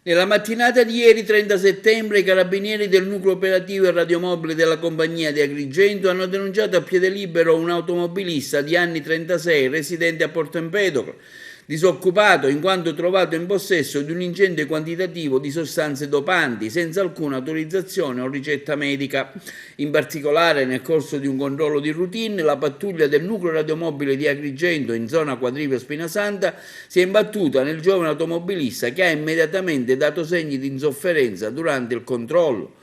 Nella mattinata di ieri, 30 settembre, i carabinieri del nucleo operativo e radiomobile della compagnia di Agrigento hanno denunciato a piede libero un automobilista di anni 36 residente a Porto Empedocle, disoccupato in quanto trovato in possesso di un ingente quantitativo di sostanze dopanti senza alcuna autorizzazione o ricetta medica. In particolare, nel corso di un controllo di routine, la pattuglia del nucleo radiomobile di Agrigento in zona Quadrivio Spinasanta si è imbattuta nel giovane automobilista che ha immediatamente dato segni di insofferenza durante il controllo.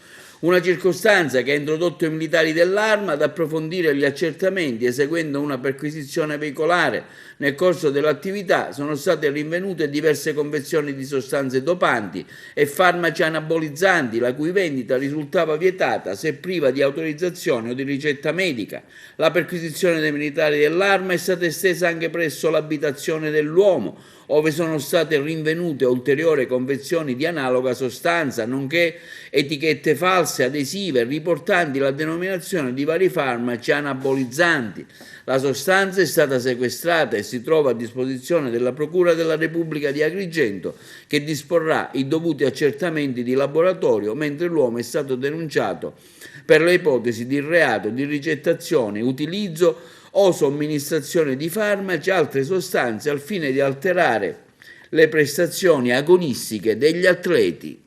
Una circostanza che ha introdotto i militari dell'Arma ad approfondire gli accertamenti eseguendo una perquisizione veicolare. Nel corso dell'attività sono state rinvenute diverse confezioni di sostanze dopanti e farmaci anabolizzanti, la cui vendita risultava vietata se priva di autorizzazione o di ricetta medica. La perquisizione dei militari dell'Arma è stata estesa anche presso l'abitazione dell'uomo, ove sono state rinvenute ulteriori confezioni di analoga sostanza, nonché etichette false adesive riportanti la denominazione di vari farmaci anabolizzanti. La sostanza è stata sequestrata e si trova a disposizione della Procura della Repubblica di Agrigento, che disporrà i dovuti accertamenti di laboratorio, mentre l'uomo è stato denunciato per le ipotesi di reato di ricettazione, utilizzo o somministrazione di farmaci e altre sostanze al fine di alterare le prestazioni agonistiche degli atleti.